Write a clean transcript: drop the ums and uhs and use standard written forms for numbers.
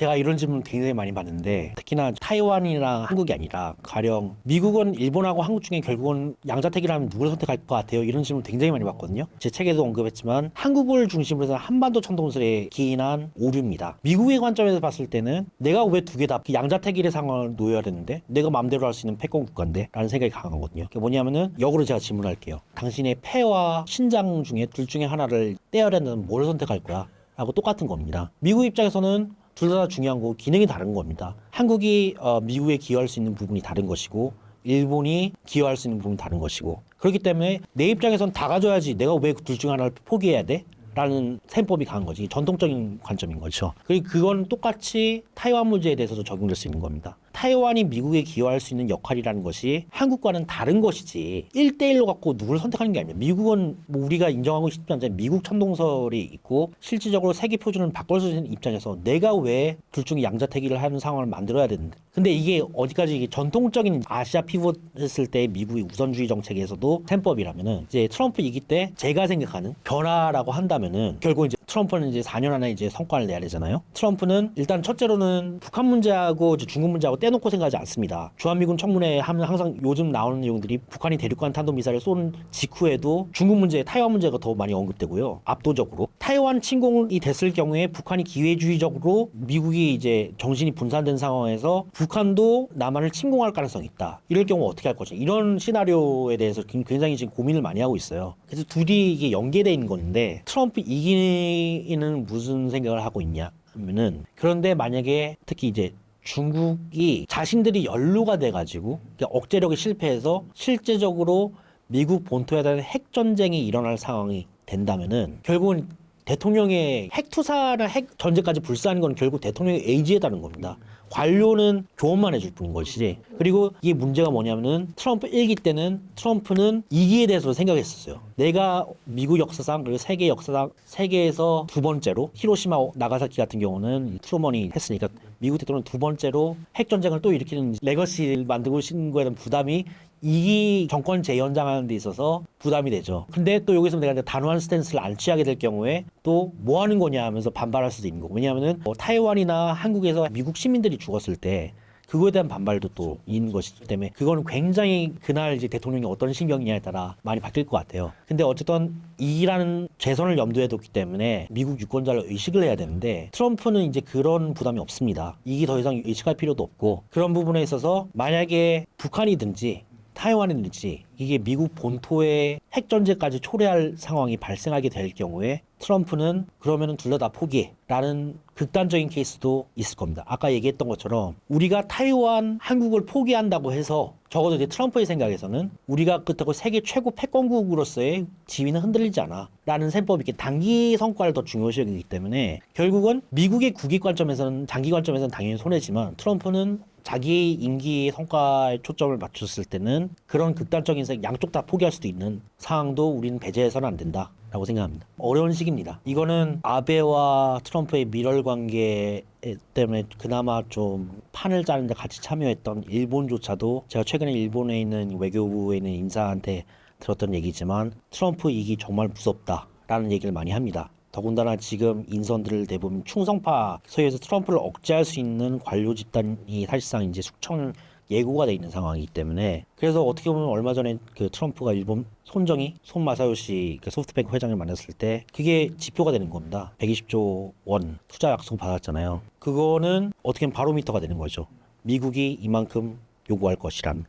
제가 이런 질문 굉장히 많이 받는데 특히나 타이완이랑 한국이 아니라 가령 미국은 일본하고 한국 중에 결국은 양자택일하면 누구를 선택할 것 같아요? 이런 질문 굉장히 많이 받거든요. 제 책에도 언급했지만 한국을 중심으로 해서 한반도 천동설에 기인한 오류입니다. 미국의 관점에서 봤을 때는 내가 왜 두 개 다 양자택일의 상황을 놓여야 되는데 내가 마음대로 할 수 있는 패권 국가인데 라는 생각이 강하거든요. 그게 뭐냐면은 역으로 제가 질문할게요. 당신의 폐와 신장 중에 둘 중에 하나를 떼어야 된다면 뭘 선택할 거야? 하고 똑같은 겁니다. 미국 입장에서는 둘 다 중요한 거고 기능이 다른 겁니다. 한국이 미국에 기여할 수 있는 부분이 다른 것이고 일본이 기여할 수 있는 부분이 다른 것이고 그렇기 때문에 내 입장에선 다 가져야지 내가 왜 둘 중 하나를 포기해야 돼? 라는 셈법이 강한 거지. 전통적인 관점인 거죠. 그리고 그건 똑같이 타이완 문제에 대해서도 적용될 수 있는 겁니다. 타이완이 미국에 기여할 수 있는 역할이라는 것이 한국과는 다른 것이지 1대1로 갖고 누구를 선택하는 게 아니에요. 미국은 뭐 우리가 인정하고 싶지 않지만 미국 천동설이 있고 실질적으로 세계 표준을 바꿀 수 있는 입장에서 내가 왜 둘 중에 양자택일을 하는 상황을 만들어야 되는데 근데 이게 어디까지 이게 전통적인 아시아 피벗했을 때 미국의 우선주의 정책에서도 셈법이라면은 이제 트럼프 이기 때 제가 생각하는 변화라고 한다면은 결국 이제 트럼프는 이제 4년 안에 이제 성과를 내야 되잖아요. 트럼프는 일단 첫째로는 북한 문제하고 이제 중국 문제하고 떼놓고 생각하지 않습니다. 주한미군 청문회 하면 항상 요즘 나오는 내용들이 북한이 대륙간 탄도미사일을 쏜 직후에도 중국 문제, 타이완 문제가 더 많이 언급되고요. 압도적으로. 타이완 침공이 됐을 경우에 북한이 기회주의적으로 미국이 이제 정신이 분산된 상황에서 북한도 남한을 침공할 가능성이 있다. 이럴 경우 어떻게 할 것이냐. 이런 시나리오에 대해서 굉장히 지금 고민을 많이 하고 있어요. 그래서 둘이 이게 연계되어 있는 건데 트럼프 이기는 무슨 생각을 하고 있냐 하면은 그런데 만약에 특히 이제 중국이 자신들이 연루가 돼가지고 억제력이 실패해서 실제적으로 미국 본토에 대한 핵전쟁이 일어날 상황이 된다면은 결국은 대통령의 핵 투사나 핵 전제까지 불사하는 건 결국 대통령의 의지에 따른 겁니다. 관료는 조언만 해줄 뿐인 것이지. 그리고 이게 문제가 뭐냐면은 트럼프 1기 때는 트럼프는 이기에 대해서 생각했었어요. 내가 미국 역사상 그리고 세계 역사상 세계에서 두 번째로 히로시마 나가사키 같은 경우는 트루먼이 했으니까 미국 대통령 두 번째로 핵전쟁을 또 일으키는 레거시를 만들고 싶은 거에 대한 부담이 이 정권 재연장하는 데 있어서 부담이 되죠. 근데 또 여기서 내가 단호한 스탠스를 안 취하게 될 경우에 또 뭐 하는 거냐 하면서 반발할 수도 있는 거고. 왜냐하면은 타이완이나 한국에서 미국 시민들이 죽었을 때 그거에 대한 반발도 또 있는 것이기 때문에 그거는 굉장히 그날 이제 대통령이 어떤 신경이냐에 따라 많이 바뀔 것 같아요. 근데 어쨌든 이라는 재선을 염두에 뒀기 때문에 미국 유권자를 의식을 해야 되는데 트럼프는 이제 그런 부담이 없습니다. 이게 더 이상 의식할 필요도 없고 그런 부분에 있어서 만약에 북한이든지 타이완이든지 이게 미국 본토에 핵전쟁까지 초래할 상황이 발생하게 될 경우에 트럼프는 그러면은 둘 다 포기해 라는 극단적인 케이스도 있을 겁니다. 아까 얘기했던 것처럼 우리가 타이완, 한국을 포기한다고 해서 적어도 이제 트럼프의 생각에서는 우리가 그렇다고 세계 최고 패권국으로서의 지위는 흔들리지 않아 라는 셈법이 이렇게 단기 성과를 더 중요시 여기기 때문에 결국은 미국의 국익 관점에서는 장기 관점에서는 당연히 손해지만 트럼프는 자기 임기 성과에 초점을 맞췄을 때는 그런 극단적인 양쪽 다 포기할 수도 있는 상황도 우리는 배제해서는 안 된다 라고 생각합니다. 어려운 시기입니다. 이거는 아베와 트럼프의 밀월 관계 때문에 그나마 좀 판을 짜는데 같이 참여했던 일본조차도 제가 최근에 일본에 있는 외교부에 있는 인사한테 들었던 얘기지만 트럼프 이기 정말 무섭다라는 얘기를 많이 합니다. 더군다나 지금 인선들을 대부분 충성파 소위에서 트럼프를 억제할 수 있는 관료 집단이 사실상 이제 숙청 예고가 돼 있는 상황이기 때문에 그래서 어떻게 보면 얼마 전에 그 트럼프가 일본 손 마사요시 그 소프트뱅크 회장을 만났을 때 그게 지표가 되는 겁니다. 120조 원 투자 약속 받았잖아요. 그거는 어떻게 보면 바로미터가 되는 거죠. 미국이 이만큼 요구할 것이란.